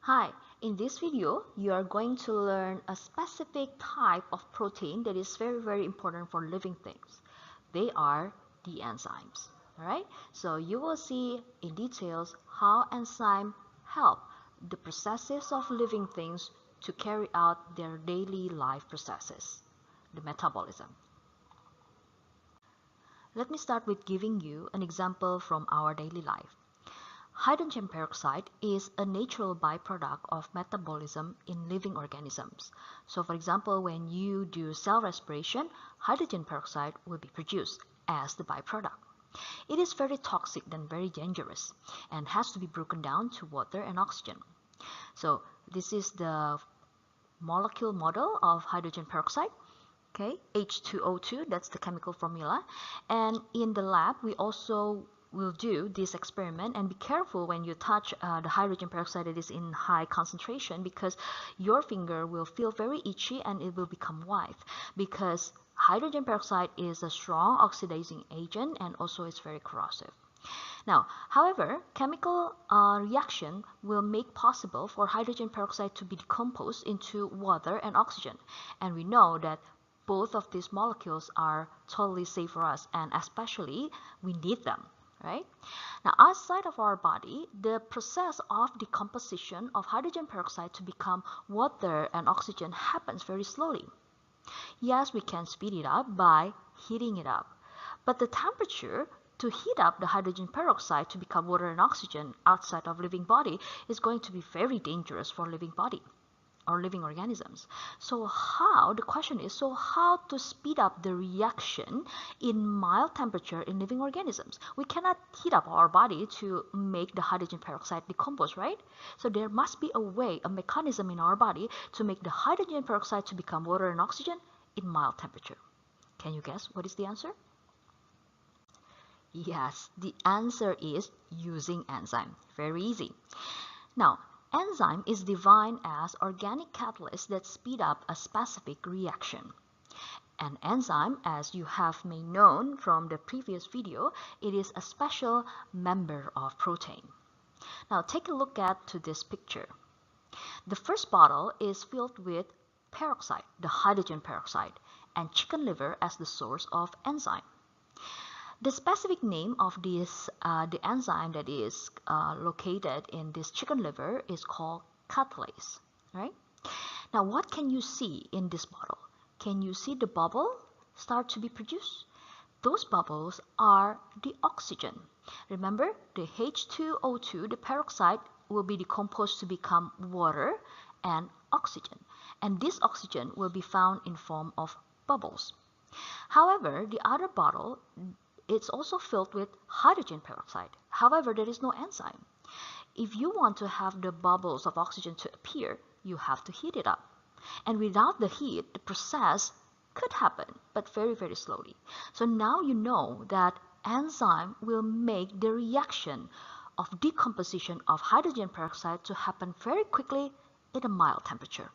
Hi, in this video, you are going to learn a specific type of protein that is very important for living things. They are the enzymes. Alright, so you will see in details how enzymes help the processes of living things to carry out their daily life processes, the metabolism. Let me start with giving you an example from our daily life. Hydrogen peroxide is a natural byproduct of metabolism in living organisms. So for example, when you do cell respiration, hydrogen peroxide will be produced as the byproduct. It is very toxic and very dangerous and has to be broken down to water and oxygen. So this is the molecule model of hydrogen peroxide. Okay, H2O2, that's the chemical formula. And in the lab, we also will do this experiment, and be careful when you touch the hydrogen peroxide that is in high concentration, because your finger will feel very itchy and it will become white, because hydrogen peroxide is a strong oxidizing agent and also it's very corrosive. Now, however, chemical reaction will make possible for hydrogen peroxide to be decomposed into water and oxygen, and we know that both of these molecules are totally safe for us, and especially we need them, right? Now, outside of our body, the process of decomposition of hydrogen peroxide to become water and oxygen happens very slowly. Yes, we can speed it up by heating it up, but the temperature to heat up the hydrogen peroxide to become water and oxygen outside of living body is going to be very dangerous for living body or living organisms. So the question is, how to speed up the reaction in mild temperature in living organisms? We cannot heat up our body to make the hydrogen peroxide decompose, right? So there must be a way, a mechanism in our body to make the hydrogen peroxide to become water and oxygen in mild temperature. Can you guess what is the answer? Yes, the answer is using enzyme. Very easy. Now, enzyme is defined as organic catalysts that speed up a specific reaction. An enzyme, as you have may known from the previous video, it is a special member of protein. Now take a look at to this picture. The first bottle is filled with peroxide, the hydrogen peroxide, and chicken liver as the source of enzyme. The specific name of this, the enzyme that is located in this chicken liver is called catalase, right? Now, what can you see in this bottle? Can you see the bubble start to be produced? Those bubbles are the oxygen. Remember, the H2O2, the peroxide, will be decomposed to become water and oxygen. And this oxygen will be found in form of bubbles. However, the other bottle, it's also filled with hydrogen peroxide. However, there is no enzyme. If you want to have the bubbles of oxygen to appear, you have to heat it up. And without the heat, the process could happen, but very slowly. So now you know that enzyme will make the reaction of decomposition of hydrogen peroxide to happen very quickly at a mild temperature.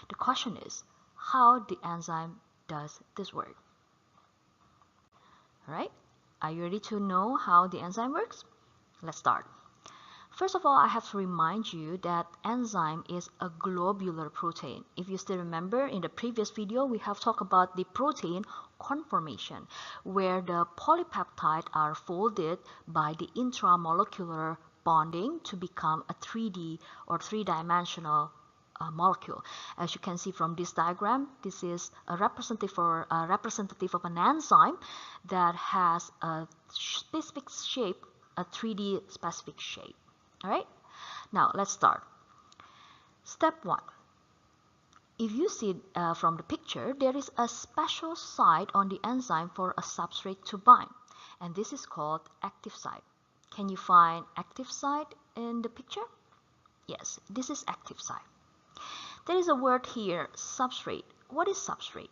The question is, how the enzyme does this work? Alright, are you ready to know how the enzyme works? Let's start. First of all, I have to remind you that enzyme is a globular protein. If you still remember, in the previous video, we have talked about the protein conformation, where the polypeptides are folded by the intramolecular bonding to become a 3D or three-dimensional molecule. As you can see from this diagram, this is a representative of an enzyme that has a specific shape, a 3D specific shape. All right, now let's start. Step 1. If you see from the picture, there is a special site on the enzyme for a substrate to bind, and this is called active site. Can you find active site in the picture? Yes, this is active site. There is a word here, substrate. What is substrate?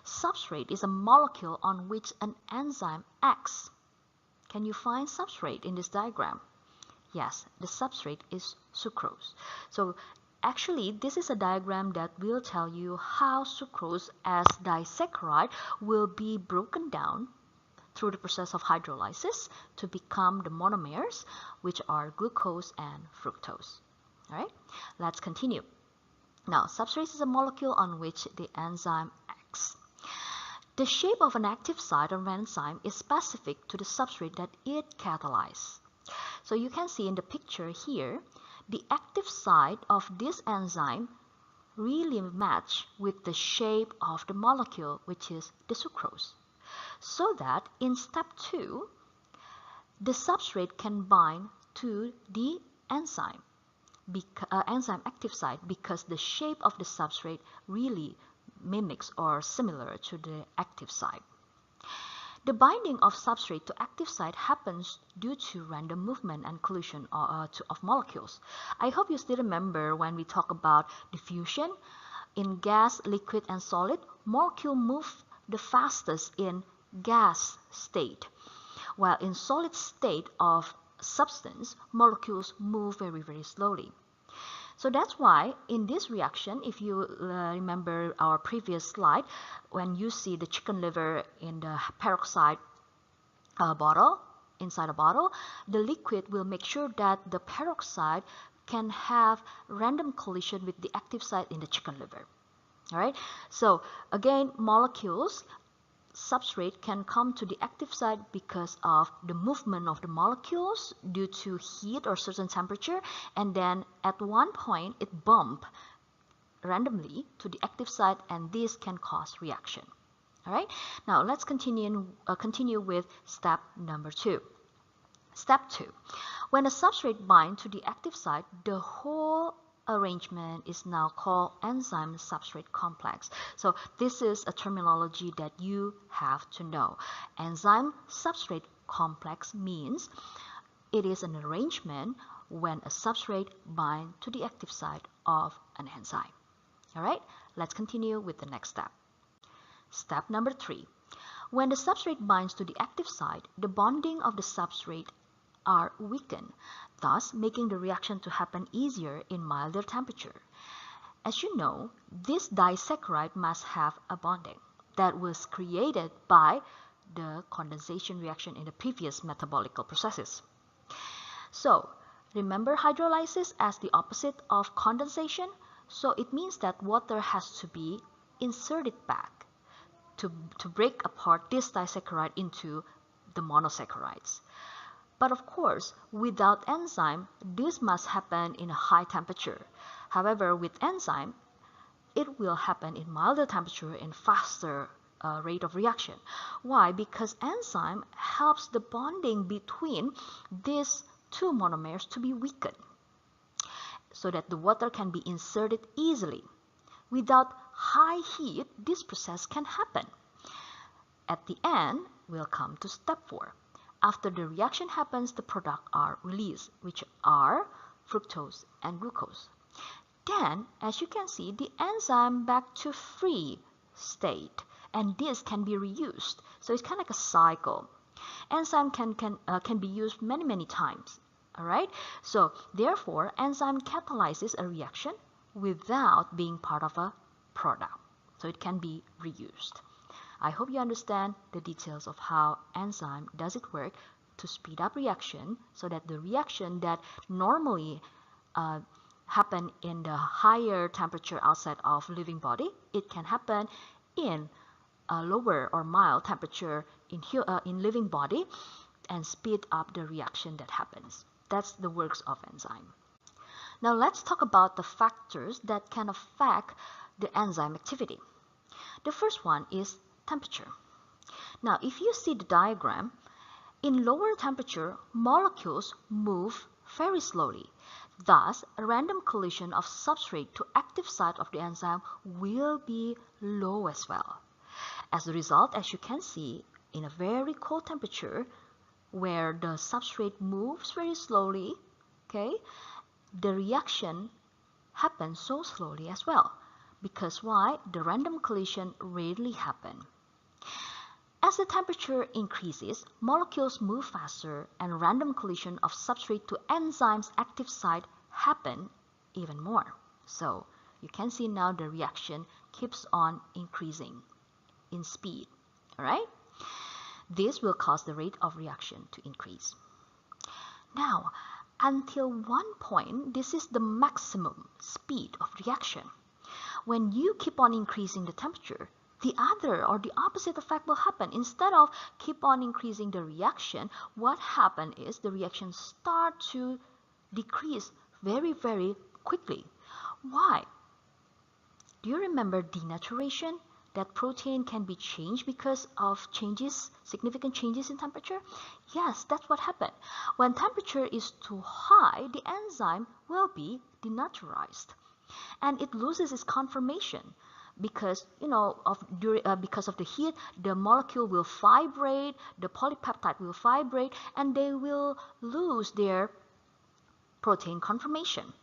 Substrate is a molecule on which an enzyme acts. Can you find substrate in this diagram? Yes, the substrate is sucrose. So actually, this is a diagram that will tell you how sucrose as disaccharide will be broken down through the process of hydrolysis to become the monomers, which are glucose and fructose. All right, let's continue. Now, substrate is a molecule on which the enzyme acts. The shape of an active site of an enzyme is specific to the substrate that it catalyzes. So you can see in the picture here, the active site of this enzyme really match with the shape of the molecule, which is the sucrose. So that in step 2, the substrate can bind to the enzyme active site because the shape of the substrate really mimics or similar to the active site. The binding of substrate to active site happens due to random movement and collision of molecules. I hope you still remember when we talk about diffusion. In gas, liquid, and solid, molecules move the fastest in gas state, while in solid state of substance, molecules move very, very slowly. So that's why in this reaction, if you remember our previous slide, when you see the chicken liver in the peroxide bottle, inside a bottle, the liquid will make sure that the peroxide can have random collision with the active site in the chicken liver. All right. So again, molecules, substrate can come to the active site because of the movement of the molecules due to heat or certain temperature, and then at one point it bump randomly to the active site, and this can cause reaction. All right. Now let's continue with step number 2. Step 2. When a substrate binds to the active site, the whole arrangement is now called enzyme substrate complex. So this is a terminology that you have to know. Enzyme substrate complex means it is an arrangement when a substrate binds to the active site of an enzyme. All right, let's continue with the next step. Step number 3. When the substrate binds to the active site, the bonding of the substrate are weakened, thus making the reaction to happen easier in milder temperature. As you know, this disaccharide must have a bonding that was created by the condensation reaction in the previous metabolical processes. So, remember hydrolysis as the opposite of condensation? So it means that water has to be inserted back to break apart this disaccharide into the monosaccharides. But of course, without enzyme, this must happen in a high temperature. However, with enzyme, it will happen in milder temperature and faster rate of reaction. Why? Because enzyme helps the bonding between these two monomers to be weakened so that the water can be inserted easily. Without high heat, this process can happen. At the end, we'll come to step 4. After the reaction happens, the products are released, which are fructose and glucose. Then, as you can see, the enzyme back to free state, and this can be reused. So it's kind of like a cycle. Enzyme can be used many times. All right. So therefore, enzyme catalyzes a reaction without being part of a product. So it can be reused. I hope you understand the details of how enzyme does it work to speed up reaction so that the reaction that normally happen in the higher temperature outside of living body, it can happen in a lower or mild temperature in living body and speed up the reaction that happens. That's the works of enzyme. Now let's talk about the factors that can affect the enzyme activity. The first one is temperature. Now if you see the diagram, in lower temperature, molecules move very slowly. Thus, a random collision of substrate to active site of the enzyme will be low as well. As a result, as you can see, in a very cold temperature, where the substrate moves very slowly, okay, the reaction happens so slowly as well. Because why? The random collision rarely happen. As the temperature increases, molecules move faster and random collision of substrate to enzyme's active site happen even more. So you can see now the reaction keeps on increasing in speed. All right? This will cause the rate of reaction to increase. Now, Until one point, this is the maximum speed of reaction. When you keep on increasing the temperature, the other or the opposite effect will happen. Instead of keep on increasing the reaction, what happens is the reaction start to decrease very, very quickly. Why? Do you remember denaturation? That protein can be changed because of changes, significant changes in temperature? Yes, that's what happened. When temperature is too high, the enzyme will be denaturized. And it loses its conformation because because of the heat, the molecule will vibrate, the polypeptide will vibrate, and they will lose their protein conformation.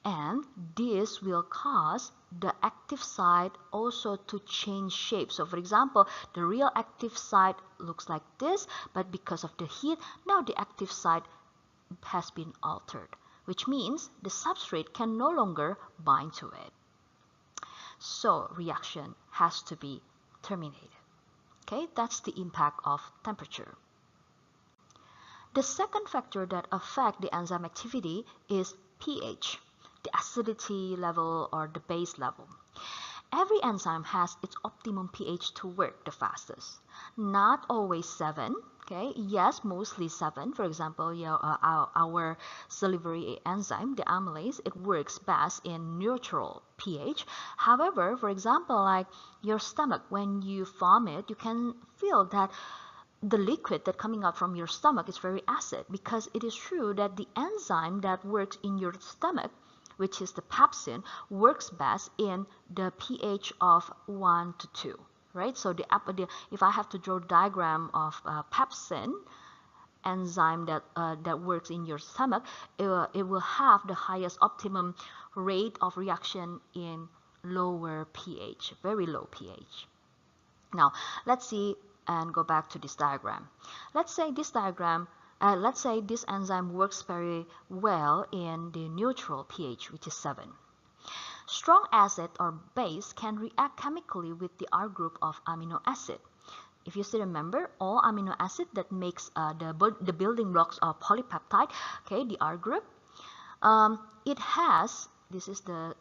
And this will cause the active site also to change shape. So for example, the real active site looks like this, but because of the heat, now the active site has been altered, which means the substrate can no longer bind to it. So reaction has to be terminated. Okay, that's the impact of temperature. The second factor that affects the enzyme activity is pH, the acidity level or the base level. Every enzyme has its optimum pH to work the fastest. Not always 7, okay? Yes, mostly 7. For example, our salivary enzyme, the amylase, it works best in neutral pH. However, for example, like your stomach, when you vomit, you can feel that the liquid that coming out from your stomach is very acid, because it is true that the enzyme that works in your stomach, which is the pepsin, works best in the pH of 1 to 2, right? So if I have to draw a diagram of pepsin enzyme that works in your stomach, it will have the highest optimum rate of reaction in lower pH, very low pH. Now, let's see and go back to this diagram. Let's say this enzyme works very well in the neutral pH, which is 7. Strong acid or base can react chemically with the R group of amino acid. If you still remember, all amino acid that makes the building blocks of polypeptide, okay, the R group, it has, this is the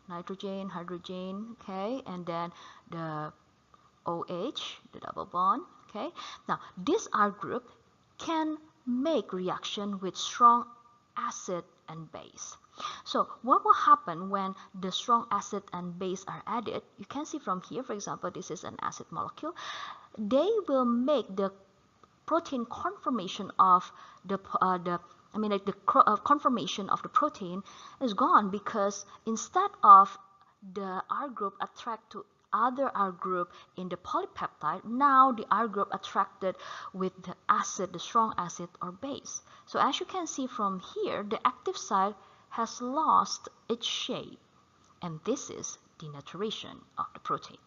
nitrogen, hydrogen, okay, and then the OH, the double bond, okay. Now, this R group can make reaction with strong acid and base. So what will happen when the strong acid and base are added? You can see from here, for example, this is an acid molecule. They will make the protein conformation of conformation of the protein is gone, because instead of the R group attract to other R group in the polypeptide, now the R group attracted with the acid, the strong acid or base. So as you can see from here, the active site has lost its shape, and this is denaturation of the protein.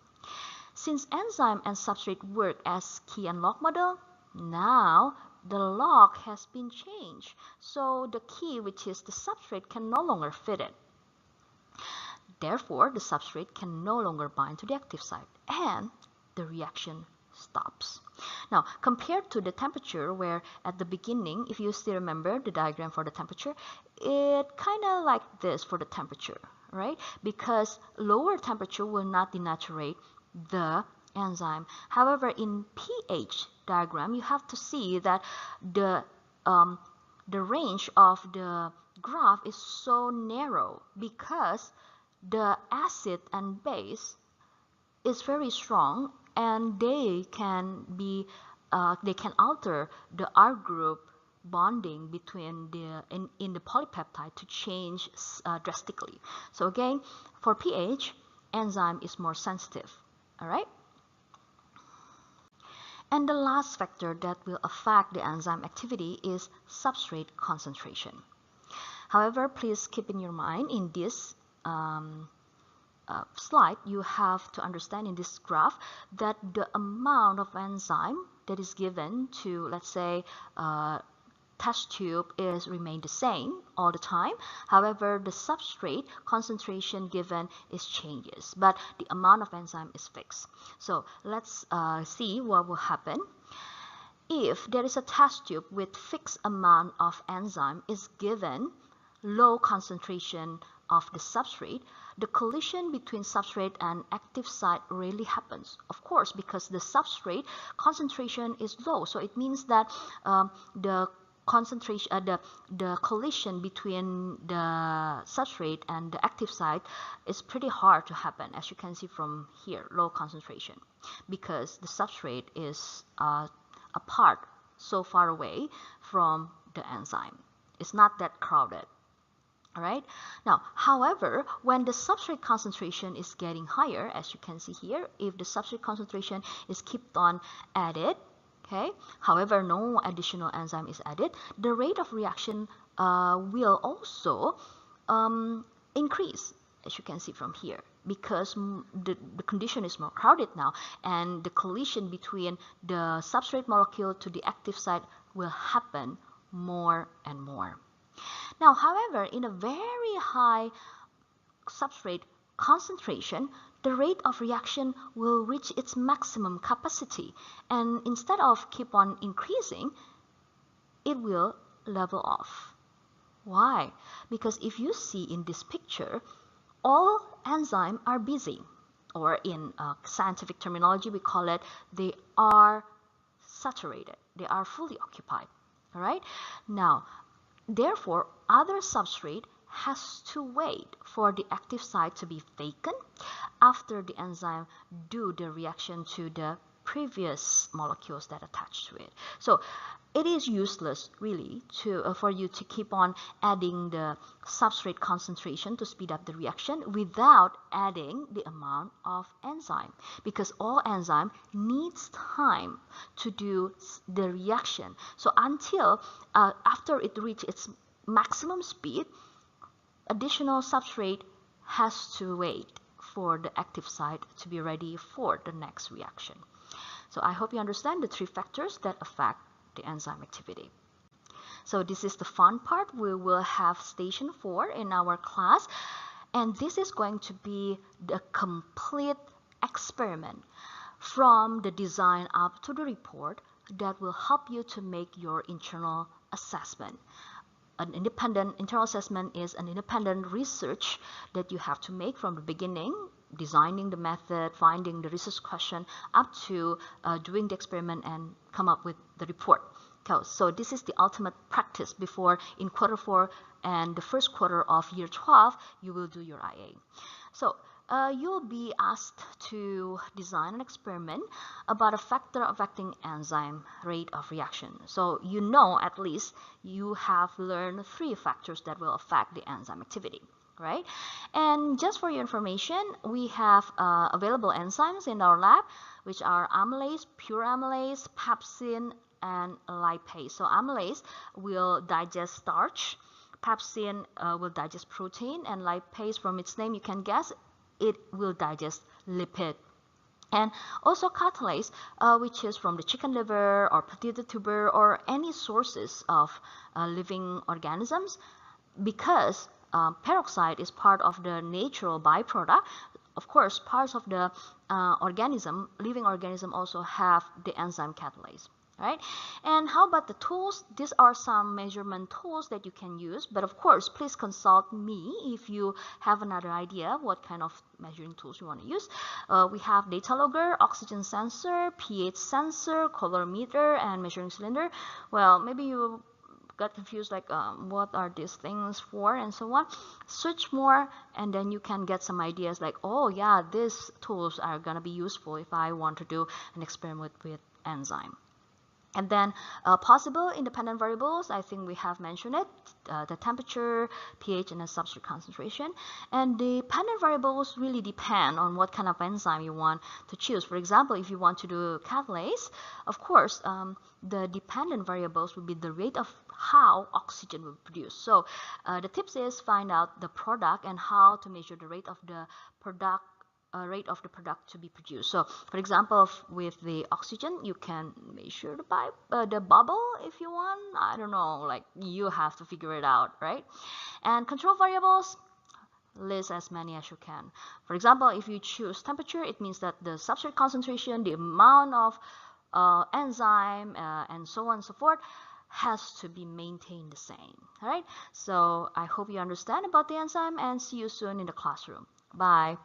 Since enzyme and substrate work as key and lock model, now the lock has been changed. So the key, which is the substrate, can no longer fit it. Therefore, the substrate can no longer bind to the active site, and the reaction stops. Now, compared to the temperature, where at the beginning, if you still remember the diagram for the temperature, it kind of like this for the temperature, right? Because lower temperature will not denaturate the enzyme. However, in pH diagram, you have to see that the range of the graph is so narrow, because the acid and base is very strong, and they can alter the R group bonding between in the polypeptide to change drastically. So again, for pH, enzyme is more sensitive. All right. And the last factor that will affect the enzyme activity is substrate concentration. However, please keep in your mind, in this slide, you have to understand in this graph that the amount of enzyme that is given to, let's say, test tube is remain the same all the time. However, the substrate concentration given is changes, but the amount of enzyme is fixed. So let's see what will happen. if there is a test tube with fixed amount of enzyme is given low concentration of the substrate, the collision between substrate and active site rarely happens. Of course, because the substrate concentration is low, so it means that the concentration, the collision between the substrate and the active site is pretty hard to happen, as you can see from here, low concentration, because the substrate is apart, so far away from the enzyme. It's not that crowded. All right. Now, however, when the substrate concentration is getting higher, as you can see here, if the substrate concentration is kept on added, okay, however, no additional enzyme is added, the rate of reaction will also increase, as you can see from here, because the condition is more crowded now, and the collision between the substrate molecule to the active site will happen more and more. Now, however, in a very high substrate concentration, the rate of reaction will reach its maximum capacity, and instead of keep on increasing, it will level off. Why? Because if you see in this picture, all enzymes are busy, or in scientific terminology we call it, they are saturated, they are fully occupied. All right. Now, therefore, other substrate has to wait for the active site to be vacant after the enzyme do the reaction to the previous molecules that attach to it. So it is useless really to for you to keep on adding the substrate concentration to speed up the reaction without adding the amount of enzyme, because all enzyme needs time to do the reaction. So until after it reaches its maximum speed, additional substrate has to wait for the active site to be ready for the next reaction. So I hope you understand the three factors that affect the enzyme activity. So this is the fun part. We will have station 4 in our class, and this is going to be the complete experiment from the design up to the report that will help you to make your internal assessment. An independent internal assessment is an independent research that you have to make from the beginning, designing the method, finding the research question, up to doing the experiment and come up with the report. So this is the ultimate practice before in quarter 4 and the first quarter of year 12, you will do your IA. So you'll be asked to design an experiment about a factor affecting enzyme rate of reaction. So you know, at least you have learned 3 factors that will affect the enzyme activity, right? And just for your information, we have available enzymes in our lab, which are amylase, pure amylase, pepsin, and lipase. So amylase will digest starch, pepsin will digest protein, and lipase, from its name you can guess, it will digest lipid. And also catalase, which is from the chicken liver or potato tuber or any sources of living organisms, because peroxide is part of the natural byproduct. Of course, parts of the living organism also have the enzyme catalase. Right? And how about the tools? These are some measurement tools that you can use, but of course, please consult me if you have another idea what kind of measuring tools you want to use. We have data logger, oxygen sensor, pH sensor, colorimeter, and measuring cylinder. Well, maybe you got confused, like what are these things for and so on. Search more, and then you can get some ideas like, oh yeah, these tools are gonna be useful if I want to do an experiment with enzyme. And then possible independent variables, I think we have mentioned it, the temperature, pH, and the substrate concentration. And the dependent variables really depend on what kind of enzyme you want to choose. For example, if you want to do catalase, of course, the dependent variables will be the rate of how oxygen will produce. So the tips is find out the product and how to measure the rate of the product to be produced. So for example, with the oxygen, you can measure the bubble if you want. I don't know, like you have to figure it out, right? And control variables, list as many as you can. For example, if you choose temperature, it means that the substrate concentration, the amount of enzyme, and so on and so forth, has to be maintained the same. All right. So I hope you understand about the enzyme, and see you soon in the classroom. Bye.